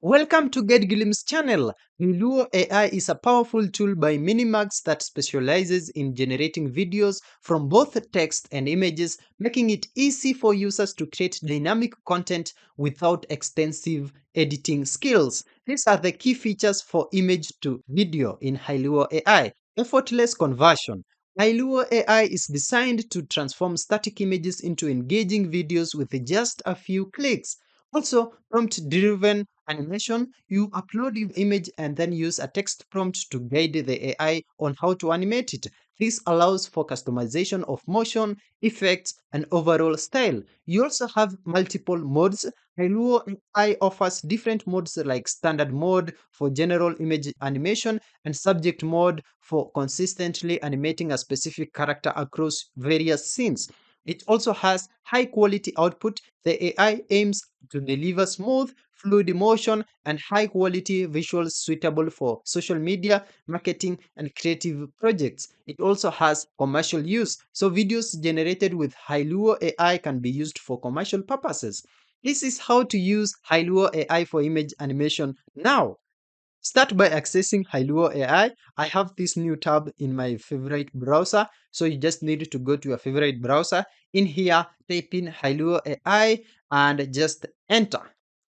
Welcome to Get Glim's channel. Hailuo AI is a powerful tool by Minimax that specializes in generating videos from both text and images, making it easy for users to create dynamic content without extensive editing skills. These are the key features for image to video in Hailuo AI. Effortless conversion. Hailuo AI is designed to transform static images into engaging videos with just a few clicks. Also, prompt-driven animation, you upload your image and then use a text prompt to guide the AI on how to animate it. This allows for customization of motion, effects, and overall style. You also have multiple modes. Hailuo AI offers different modes like standard mode for general image animation and subject mode for consistently animating a specific character across various scenes. It also has high quality output. The AI aims to deliver smooth, fluid motion and high quality visuals suitable for social media, marketing, and creative projects. It also has commercial use, so videos generated with Hailuo AI can be used for commercial purposes. This is how to use Hailuo AI for image animation now. Start by accessing Hailuo AI. I have this new tab in my favorite browser. So you just need to go to your favorite browser. In here, type in Hailuo AI and just enter.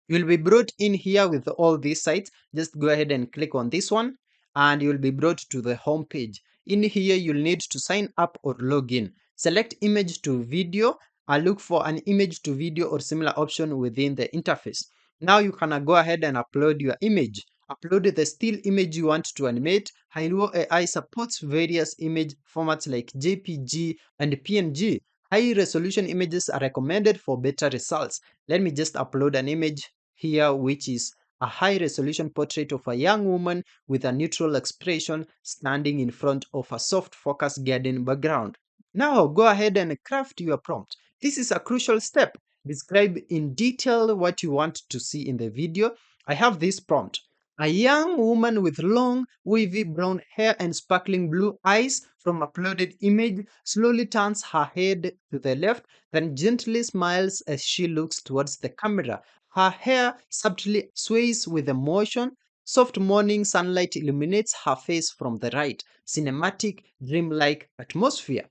You'll be brought in here with all these sites. Just go ahead and click on this one and you'll be brought to the home page. In here, you'll need to sign up or log in. Select image to video and look for an image to video or similar option within the interface. Now you can go ahead and upload your image. Upload the still image you want to animate. Hailuo AI supports various image formats like JPG and PNG. High resolution images are recommended for better results. Let me just upload an image here, which is a high resolution portrait of a young woman with a neutral expression standing in front of a soft focus garden background. Now go ahead and craft your prompt. This is a crucial step. Describe in detail what you want to see in the video. I have this prompt. A young woman with long, wavy brown hair and sparkling blue eyes from uploaded image slowly turns her head to the left, then gently smiles as she looks towards the camera. Her hair subtly sways with emotion. Soft morning sunlight illuminates her face from the right. Cinematic, dreamlike atmosphere.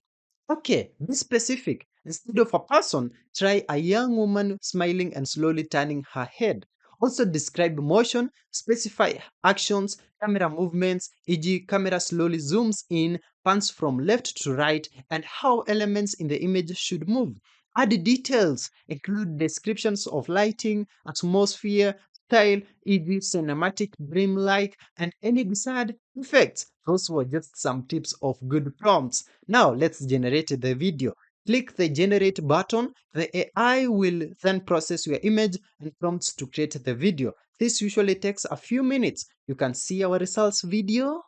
Okay, be specific. Instead of a person, try a young woman smiling and slowly turning her head. Also describe motion, specify actions, camera movements, e.g., camera slowly zooms in, pans from left to right, and how elements in the image should move. Add details, include descriptions of lighting, atmosphere, style, e.g., cinematic, dreamlike, and any desired effects. Those were just some tips of good prompts. Now let's generate the video. Click the generate button. The AI will then process your image and prompts to create the video. This usually takes a few minutes. You can see our results video.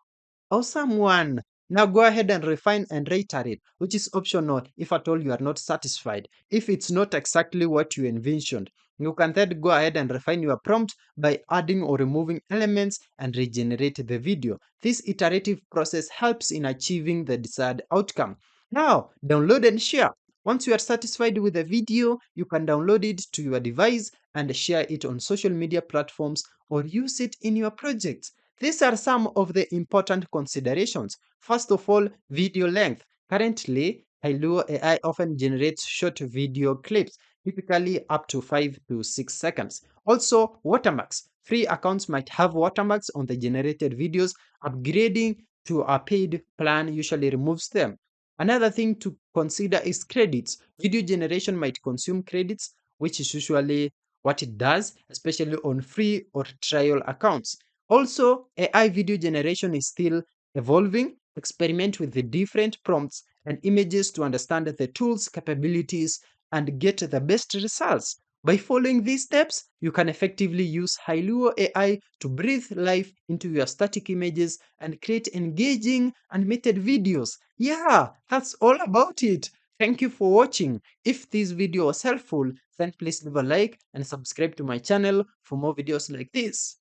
Awesome one. Now go ahead and refine and reiterate, which is optional if at all you are not satisfied. If it's not exactly what you envisioned, you can then go ahead and refine your prompt by adding or removing elements and regenerate the video. This iterative process helps in achieving the desired outcome. Now, download and share. Once you are satisfied with the video, you can download it to your device and share it on social media platforms or use it in your projects. These are some of the important considerations. First of all, video length. Currently, Hailuo AI often generates short video clips, typically up to 5 to 6 seconds. Also, watermarks. Free accounts might have watermarks on the generated videos. Upgrading to a paid plan usually removes them. Another thing to consider is credits. Video generation might consume credits, which is usually what it does, especially on free or trial accounts. Also, AI video generation is still evolving. Experiment with the different prompts and images to understand the tool's capabilities and get the best results. By following these steps, you can effectively use Hailuo AI to breathe life into your static images and create engaging animated videos. Yeah, that's all about it. Thank you for watching. If this video was helpful, then please leave a like and subscribe to my channel for more videos like this.